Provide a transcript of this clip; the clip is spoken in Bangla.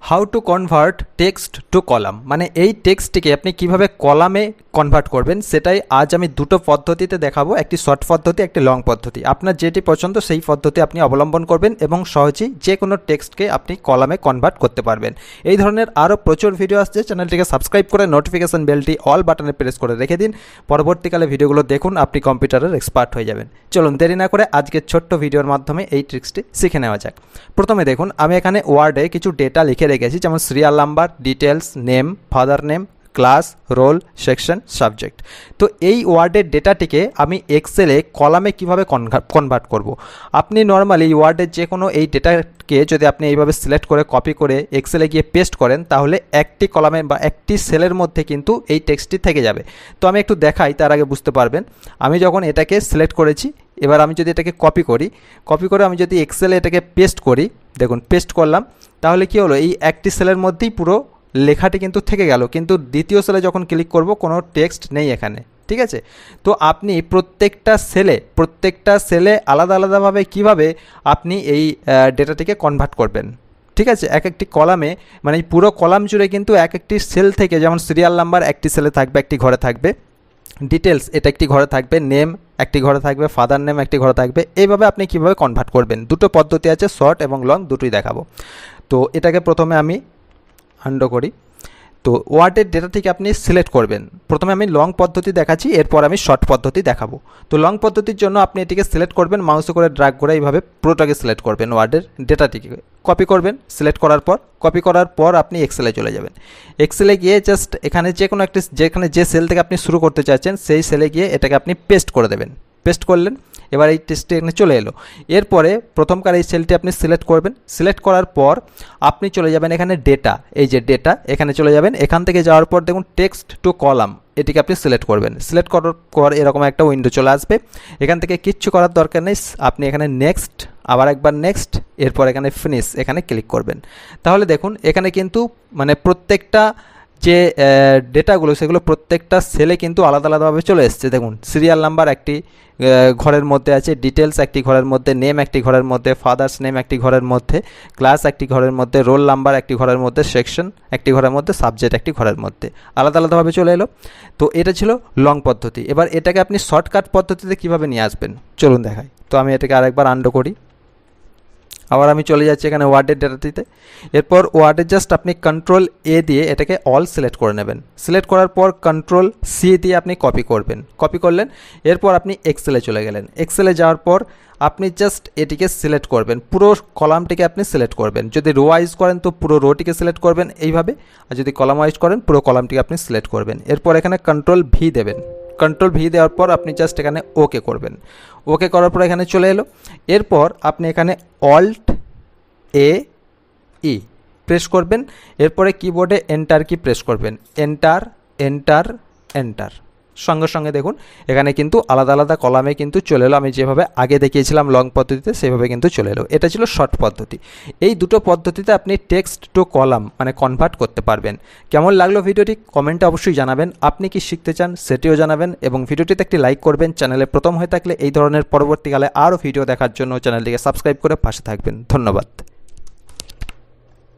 How to convert text to column, মানে এই টেক্সটটিকে আপনি কিভাবে কলামে কনভার্ট করবেন সেটাই আজ আমি দুটো পদ্ধতিতে দেখাবো, একটি শর্ট পদ্ধতি, একটি লং পদ্ধতি। আপনার যেটি পছন্দ সেই পদ্ধতি আপনি অবলম্বন করবেন এবং সহজেই যে কোনো টেক্সটকে আপনি কলামে কনভার্ট করতে পারবেন। এই ধরনের আরও প্রচুর ভিডিও আসছে, চ্যানেলটিকে সাবস্ক্রাইব করে নোটিফিকেশন বেলটি অল বাটনে প্রেস করে রেখে দিন। পরবর্তীকালে ভিডিওগুলো দেখুন, আপনি কম্পিউটারের এক্সপার্ট হয়ে যাবেন। চলুন দেরি না করে আজকের ছোট্ট ভিডিওর মাধ্যমে এই ট্রিক্সটি শিখে নেওয়া যাক। প্রথমে দেখুন, আমি এখানে ওয়ার্ডে কিছু ডেটা লিখে রেখেছি, যেমন serial number, details, name, father name, class, roll, section, subject. তো এই ওয়ার্ডের ডেটাটিকে আমি এক্সেলে কলামে কিভাবে কনভার্ট করব। আপনি নর্মালি ওয়ার্ডের যে কোনো এই ডেটাকে যদি আপনি এইভাবে সিলেক্ট করে কপি করে এক্সেলে গিয়ে পেস্ট করেন, তাহলে একটি কলামে বা একটি সেলের মধ্যে কিন্তু এই টেক্সটটি থেকে যাবে। তো আমি একটু দেখাই, তার আগে বুঝতে পারবেন। আমি যখন এটাকে সিলেক্ট করেছি, এবার আমি যদি এটাকে কপি করে আমি যদি এক্সেলে এটাকে পেস্ট করি, দেখুন পেস্ট করলাম, তাহলে কি হলো, এই একটি সেলের মধ্যেই পুরো লেখাটি কিন্তু থেকে গেল, কিন্তু দ্বিতীয় সেলে যখন ক্লিক করব কোনো টেক্সট নেই এখানে। ঠিক আছে, তো আপনি প্রত্যেকটা সেলে আলাদা আলাদাভাবে কিভাবে আপনি এই ডেটাটিকে কনভার্ট করবেন। ঠিক আছে, এক একটি কলামে, মানে পুরো কলাম জুড়ে কিন্তু এক একটি সেল থেকে, যেমন সিরিয়াল নাম্বার একটি সেলে থাকবে, একটি ঘরে থাকবে, ডিটেলস এটা একটি ঘরে থাকবে, নেম একটি ঘরে থাকবে, ফাদার নেম একটি ঘরে থাকবে। এইভাবে আপনি কিভাবে কনভার্ট করবেন, দুটো পদ্ধতি আছে, শর্ট এবং লং, দুটোই দেখাবো। তো এটাকে প্রথমে আমি আন্ডো করি। তো ওয়ার্ডের ডেটা থেকে আপনি সিলেক্ট করবেন। প্রথমে আমি লং পদ্ধতি দেখাচ্ছি, এরপর আমি শর্ট পদ্ধতি দেখাবো। তো লং পদ্ধতির জন্য আপনি এটিকে সিলেক্ট করবেন, মাউসে করে ড্র্যাগ করে এইভাবে পুরোটাকে সিলেক্ট করবেন, ওয়ার্ডের ডেটাটিকে কপি করবেন। সিলেক্ট করার পর, কপি করার পর আপনি এক্সেলে চলে যাবেন। এক্সেলে গিয়ে জাস্ট এখানে যে কোনো একটি, যেখানে যে সেল থেকে আপনি শুরু করতে চাচ্ছেন সেই সেলে গিয়ে এটাকে আপনি পেস্ট করে দেবেন। পেস্ট করলেন, এবার এই টেক্সটটি এখানে চলে এলো। এরপরে প্রথমকার এই সেলটি আপনি সিলেক্ট করবেন। সিলেক্ট করার পর আপনি চলে যাবেন এখানে ডেটা, এই যে ডেটা, এখানে চলে যাবেন। এখান থেকে যাওয়ার পর দেখুন টেক্সট টু কলাম, এটিকে আপনি সিলেক্ট করবেন। সিলেক্ট করার পর এরকম একটা উইন্ডো চলে আসবে। এখান থেকে কিচ্ছু করার দরকার নেই, আপনি এখানে নেক্সট, আবার একবার নেক্সট, এরপর এখানে ফিনিশ, এখানে ক্লিক করবেন। তাহলে দেখুন এখানে কিন্তু মানে প্রত্যেকটা যে ডেটাগুলো সেগুলো প্রত্যেকটা সেলে কিন্তু আলাদা আলাদাভাবে চলে এসছে। দেখুন সিরিয়াল নাম্বার একটি ঘরের মধ্যে আছে, ডিটেলস একটি ঘরের মধ্যে, নেম একটি ঘরের মধ্যে, ফাদার্স নেম একটি ঘরের মধ্যে, ক্লাস একটি ঘরের মধ্যে, রোল নাম্বার একটি ঘরের মধ্যে, সেকশন একটি ঘরের মধ্যে, সাবজেক্ট একটি ঘরের মধ্যে, আলাদা আলাদাভাবে চলে এলো। তো এটা ছিল লং পদ্ধতি। এবার এটাকে আপনি শর্টকাট পদ্ধতিতে কীভাবে নিয়ে আসবেন চলুন দেখাই। তো আমি এটাকে আরেকবার আন্ডো করি, আবার আমি চলে যাচ্ছি এখানে ওয়ার্ডের ডেটাটিতে। এরপর ওয়ার্ডে জাস্ট আপনি কন্ট্রোল এ দিয়ে এটাকে অল সিলেক্ট করে নেবেন। সিলেক্ট করার পর কন্ট্রোল সি দিয়ে আপনি কপি করবেন। কপি করলেন, এরপর আপনি এক্সেলে চলে গেলেন। এক্সেলে যাওয়ার পর আপনি জাস্ট এটিকে সিলেক্ট করবেন, পুরো কলামটিকে আপনি সিলেক্ট করবেন। যদি রো ওয়াইজ করেন তো পুরো রোটিকে সিলেক্ট করবেন এইভাবে, আর যদি কলাম ওয়াইজ করেন পুরো কলামটিকে আপনি সিলেক্ট করবেন। এরপর এখানে কন্ট্রোল ভি দেবেন। কন্ট্রোল ভি দেওয়ার পর আপনি জাস্ট এখানে ওকে করবেন। ওকে করার পর এখানে চলে এলো। এরপর আপনি এখানে অল্ট এ ই প্রেস করবেন। এরপরে কিবোর্ডে এন্টার কি প্রেস করবেন। এন্টার এন্টার এন্টার, সঙ্গে সঙ্গে দেখুন এখানে কিন্তু আলাদা আলাদা কলামে কিন্তু চলে এলো। আমি যেভাবে আগে দেখিয়েছিলাম লং পদ্ধতিতে সেভাবে কিন্তু চলে এলো। এটা ছিল শর্ট পদ্ধতি। এই দুটো পদ্ধতিতে আপনি টেক্সট টু কলাম মানে কনভার্ট করতে পারবেন। কেমন লাগলো ভিডিওটি কমেন্টে অবশ্যই জানাবেন। আপনি কি শিখতে চান সেটিও জানাবেন এবং ভিডিওটিতে একটি লাইক করবেন। চ্যানেলে প্রথম হয়ে থাকলে এই ধরনের পরবর্তীকালে আরও ভিডিও দেখার জন্য চ্যানেলটিকে সাবস্ক্রাইব করে পাশে থাকবেন। ধন্যবাদ।